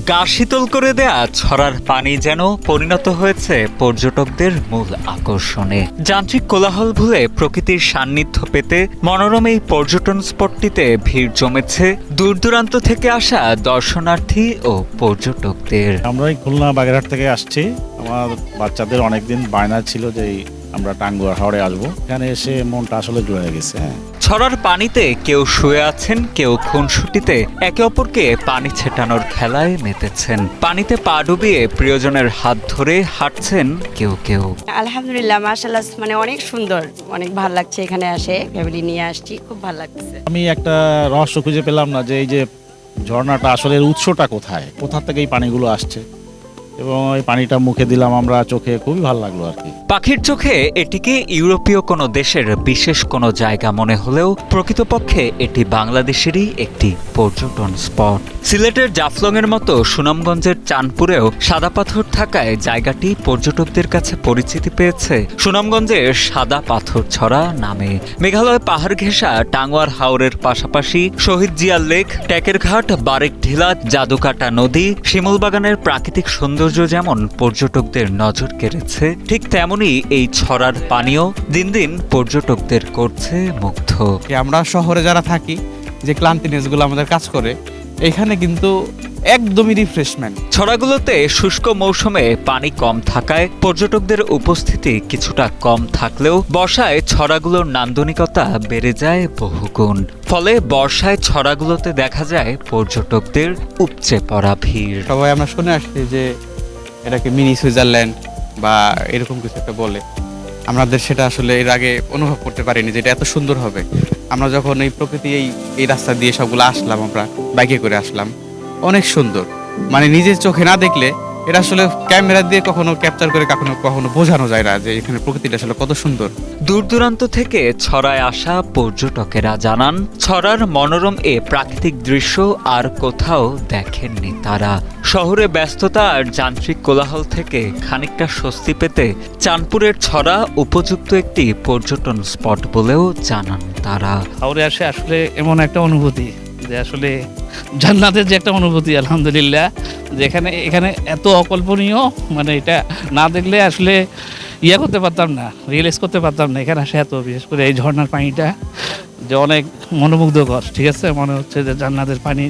গা শীতল করে দেয়া ছড়ার পানি যেন পরিণত হয়েছে পর্যটকদের মূল আকর্ষণে। যান্ত্রিক কোলাহল ভুলে প্রকৃতির সান্নিধ্য পেতে মনোরম এই পর্যটন স্পটটিতে ভিড় জমেছে দূর দূরান্ত থেকে আসা দর্শনার্থী ও পর্যটকদের। আমরা এই খুলনা বাগেরহাট থেকে আসছি। আমার বাচ্চাদের অনেকদিন বায়না ছিল যে আমরা টাঙ্গুয়ার হাওড়ে আসবো। এখানে এসে মনটা আসলে জুড়ে গেছে। ছড়ার পানিতে কেউ শুয়ে আছেন, কেউ খুনসুটিতে একে অপরকে পানি ছেটানোর খেলায় মেতেছেন। পানিতে পা ডুবিয়ে প্রিয়জনের হাত ধরে হাঁটছেন কেউ কেউ। আলহামদুলিল্লাহ, মাশাআল্লাহ, মানে অনেক সুন্দর, অনেক ভালো লাগছে। এখানে আসে ফ্যামিলি নিয়ে আসছি, খুব ভালো লাগছে। আমি একটা রহস্য খুঁজে পেলাম না যে এই যে ঝর্ণাটা আসলে এর উৎসটা কোথায়, কোথা থেকে এই পানিগুলো আসছে, এবং এই পানিটা মুখে দিলাম আমরা, চোখে খুবই ভালো লাগলো আর কি। পাখির চোখে এটিকে ইউরোপীয় কোনো দেশের বিশেষ কোনো জায়গা মনে হলেও প্রকৃতপক্ষে এটি বাংলাদেশেরই একটি পর্যটন স্পট। সিলেটের জাফলংয়ের মতো সুনামগঞ্জের চাঁদপুরেও সাদা পাথর থাকায় জায়গাটি পর্যটকদের কাছে পরিচিতি পেয়েছে সুনামগঞ্জের সাদা পাথর ছড়া নামে। মেঘালয় পাহাড় ঘেঁষা টাঙ্গুয়ার হাওরের পাশাপাশি শহীদ জিয়া লেক, ট্যাকের ঘাট, বারেক ঢিলা, জাদুকাটা নদী, শিমুলবাগানের প্রাকৃতিক সৌন্দর্য যেমন পর্যটকদের নজর কেড়েছে, ঠিক তেমনই এই ছড়ার পানীয় দিন দিন পর্যটকদের করছে মুগ্ধ। আমরা শহরে যারা থাকি, যে ক্লান্তিনেসগুলো আমাদের কাজ করে, এখানে কিন্তু একদমই রিফ্রেশমেন্ট। ছড়াগুলোতে শুষ্ক মৌসুমে পানি কম থাকায় পর্যটকদের উপস্থিতি কিছুটা কম থাকলেও বর্ষায় ছড়াগুলোর নান্দনিকতা বেড়ে যায় বহুগুণ। ফলে বর্ষায় ছড়াগুলোতে দেখা যায় পর্যটকদের উপচে পড়া ভিড়। সবাই আমরা শুনে আসছি যে এটাকে মিনি সুইজারল্যান্ড বা এরকম কিছু একটা বলে। আমাদের সেটা আসলে এর আগে অনুভব করতে পারিনি যে এটা এত সুন্দর হবে। আমরা যখন এই প্রকৃতি এই রাস্তা দিয়ে সবগুলো আসলাম, আমরা বাইকে করে আসলাম, অনেক সুন্দর। মানে নিজের চোখে না দেখলে এটা আসলে ক্যামেরা দিয়ে কখনো ক্যাপচার করে কখনো বোঝানো যায় না যে এখানে প্রকৃতিটা আসলে কত সুন্দর। দূর দূরান্ত থেকে ছড়ায় আসা পর্যটকেরা জানান, ছড়ার মনোরম এ প্রাকৃতিক দৃশ্য আর কোথাও দেখেননি তারা। শহরে ব্যস্ততা আর যান্ত্রিক কোলাহল থেকে খানিকটা স্বস্তি পেতে চাঁদপুরের ছড়া উপযুক্ত একটি পর্যটন স্পট বলেও জানান তারা। হাওড়ে আসে আসলে এমন একটা অনুভূতি যে আসলে জান্নাতের যে একটা অনুভূতি, আলহামদুলিল্লাহ, যে এখানে এত অকল্পনীয়, মানে এটা না দেখলে আসলে করতে পারতাম না, রিয়েলাইজ করতে পারতাম না এখানে আসে এত। বিশেষ করে এই ঝর্ণার পানিটা যে অনেক মনোমুগ্ধকর, ঠিক আছে, মনে হচ্ছে যে জান্নাতের পানি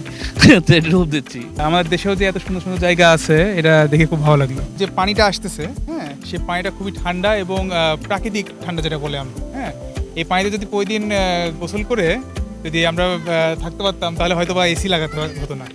ডুব দিচ্ছি। আমাদের দেশেও যে এত সুন্দর সুন্দর জায়গা আছে, এটা দেখে খুব ভালো লাগলো। যে পানিটা আসতেছে, হ্যাঁ, সে পানিটা খুবই ঠান্ডা এবং প্রাকৃতিক ঠান্ডা যেটা বলে আমরা, হ্যাঁ। এই পানিতে যদি প্রতিদিন গোসল করে যদি আমরা থাকতে পারতাম, তাহলে হয়তো বা এসি লাগাতে হতো না।